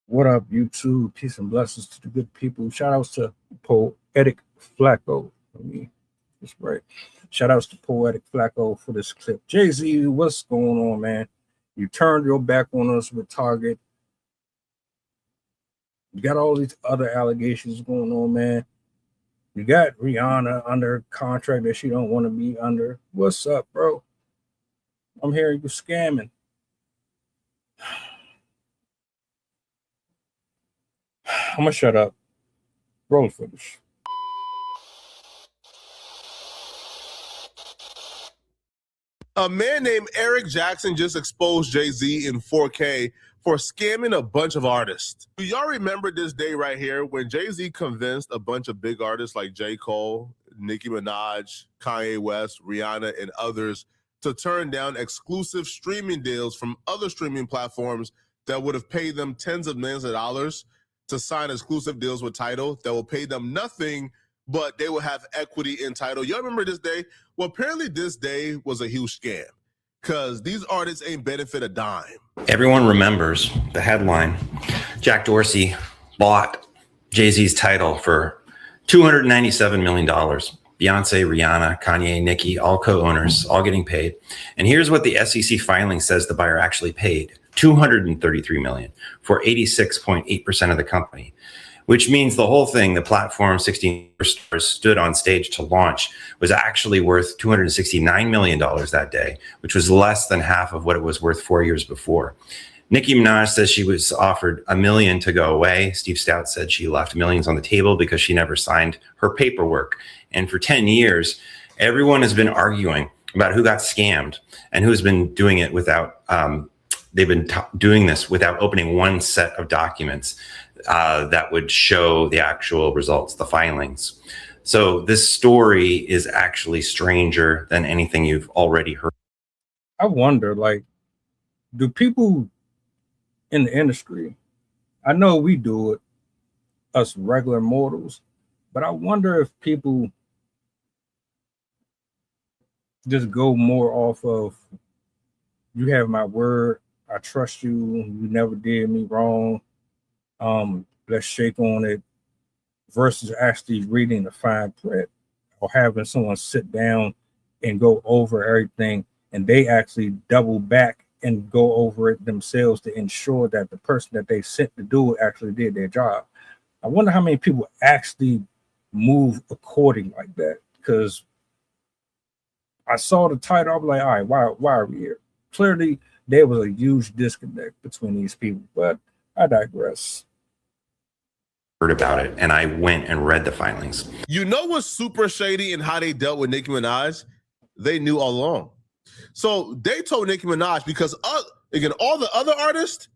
What up, YouTube? Peace and blessings to the good people. Shout outs to Poetic Flacco. That's right. Shout outs to Poetic Flacco for this clip. Jay-Z, what's going on, man? You turned your back on us with Target. You got all these other allegations going on, man. You got Rihanna under contract that she don't want to be under. What's up, bro? I'm hearing you scamming. I'm gonna shut up. Roll footage. A man named Eric Jackson just exposed Jay-Z in 4K for scamming a bunch of artists. Do y'all remember this day right here when Jay-Z convinced a bunch of big artists like J. Cole, Nicki Minaj, Kanye West, Rihanna, and others to turn down exclusive streaming deals from other streaming platforms that would have paid them tens of millions of dollars to sign exclusive deals with Tidal that will pay them nothing, but they will have equity in Tidal? Y'all remember this day? Well, apparently this day was a huge scam because these artists ain't benefit a dime. Everyone remembers the headline. Jack Dorsey bought Jay-Z's Tidal for $297 million. Beyonce, Rihanna, Kanye, Nicki, all co-owners, all getting paid. And here's what the SEC filing says the buyer actually paid. $233 million for 86.8% of the company, which means the whole thing, the platform 16 stars stood on stage to launch, was actually worth $269 million that day, which was less than half of what it was worth 4 years before. Nicki Minaj says she was offered $1 million to go away. Steve Stout said she left millions on the table because she never signed her paperwork. And for 10 years, everyone has been arguing about who got scammed and who's been doing it without, they've been doing this without opening one set of documents that would show the actual results, the filings. So this story is actually stranger than anything you've already heard. I wonder, like, do people in the industry, I know we do it, us regular mortals, but I wonder if people just go more off of, you have my word, I trust you, you never did me wrong, let's shake on it, versus actually reading the fine print or having someone sit down and go over everything and they actually double back and go over it themselves to ensure that the person that they sent to do it actually did their job. I wonder how many people actually move according like that, because I saw the title, I was like, all right, why are we here? Clearly, there was a huge disconnect between these people, but I digress. Heard about it, and I went and read the filings. You know what's super shady in how they dealt with Nicki Minaj? They knew all along. So they told Nicki Minaj, because again, all the other artists,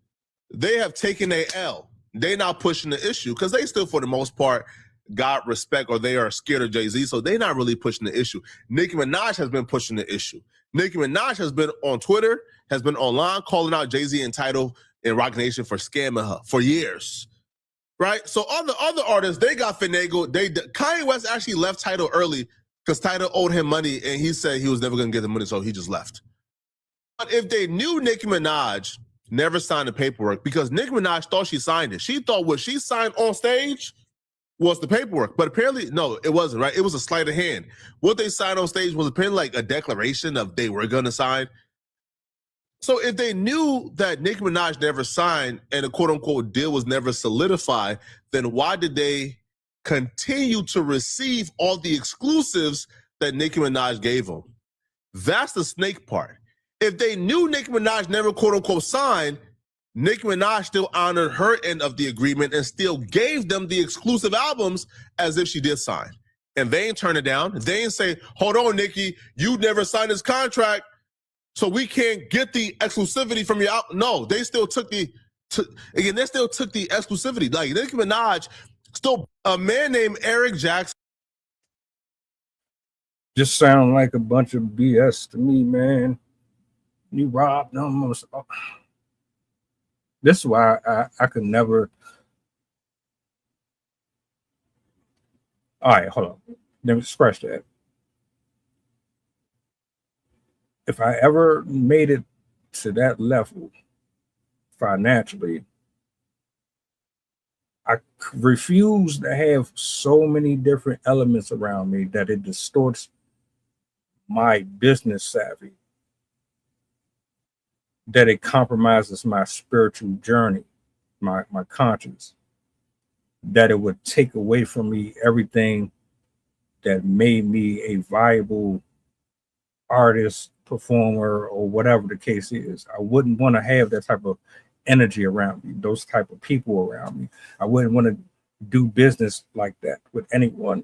they have taken a L. They not pushing the issue because they still, for the most part, got respect, or they are scared of Jay-Z, so they're not really pushing the issue. Nicki Minaj has been pushing the issue. Nicki Minaj has been on Twitter, has been online calling out Jay-Z and Tidal and Roc Nation for scamming her for years, right? So all the other artists, they got finagled. Kanye West actually left Tidal early because Tidal owed him money, and he said he was never going to get the money, so he just left. But if they knew Nicki Minaj never signed the paperwork, because Nicki Minaj thought she signed it. She thought what she signed on stage was the paperwork, but apparently, no, it wasn't, right? It was a sleight of hand. What they signed on stage was apparently like a declaration of they were going to sign. So if they knew that Nicki Minaj never signed and a quote-unquote deal was never solidified, then why did they continue to receive all the exclusives that Nicki Minaj gave them? That's the snake part. If they knew Nicki Minaj never quote-unquote signed, Nicki Minaj still honored her end of the agreement and still gave them the exclusive albums as if she did sign. And they ain't turn it down. They ain't say, hold on, Nicki, you never signed this contract, so we can't get the exclusivity from your album. No, they still took they still took the exclusivity. Like Nicki Minaj, still a man named Eric Jackson. Just sound like a bunch of BS to me, man. You robbed them. This is why I could never. All right, hold on. Let me scratch that. If I ever made it to that level financially, I refuse to have so many different elements around me that it distorts my business savvy, that it compromises my spiritual journey, my conscience, that it would take away from me everything that made me a viable artist, performer, or whatever the case is. I wouldn't want to have that type of energy around me, those type of people around me. I wouldn't want to do business like that with anyone.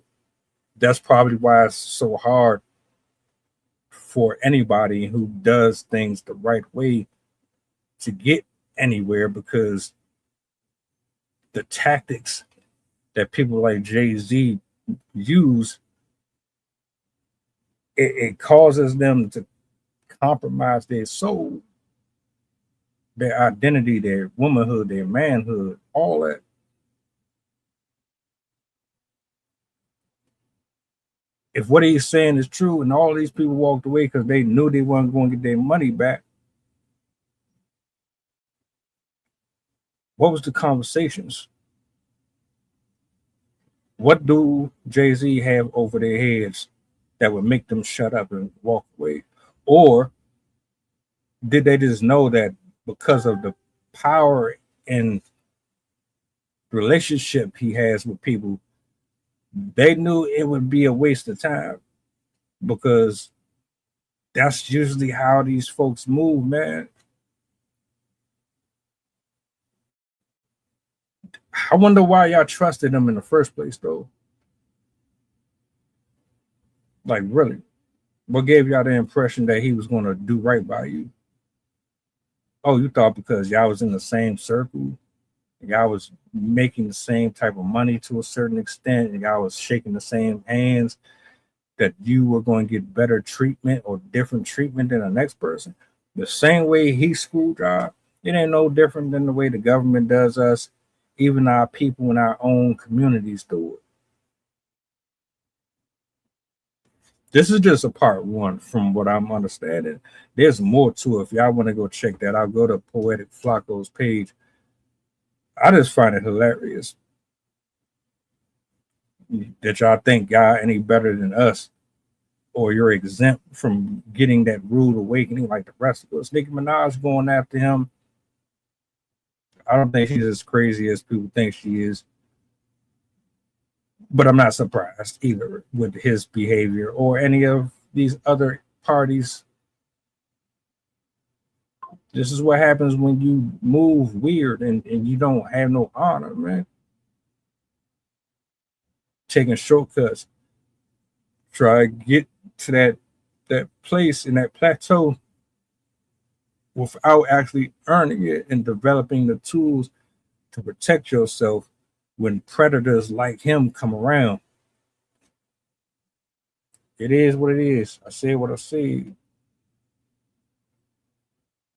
That's probably why it's so hard for anybody who does things the right way to get anywhere, because the tactics that people like Jay-Z use, it causes them to compromise their soul, their identity, their womanhood, their manhood, all that. If what he's saying is true and all these people walked away because they knew they weren't going to get their money back, what was the conversations? What do Jay-Z have over their heads that would make them shut up and walk away? Or did they just know that because of the power and relationship he has with people, they knew it would be a waste of time? Because that's usually how these folks move, man. I wonder why y'all trusted him in the first place, though. Like, really? What gave y'all the impression that he was going to do right by you? Oh, you thought because y'all was in the same circle, y'all was making the same type of money to a certain extent, and y'all was shaking the same hands, that you were going to get better treatment or different treatment than the next person? The same way he screwed y'all, it ain't no different than the way the government does us. Even our people in our own communities do it. This is just a part one from what I'm understanding. There's more to it. If y'all want to go check that, I'll go to Poetic Flacco's page. I just find it hilarious that y'all think y'all any better than us, or you're exempt from getting that rude awakening like the rest of us. Nicki Minaj going after him. I don't think she's as crazy as people think she is, but I'm not surprised either with his behavior or any of these other parties. This is what happens when you move weird and you don't have no honor, man. Taking shortcuts, try to get to that place in that plateau without actually earning it and developing the tools to protect yourself when predators like him come around. It is what it is. I say what I say.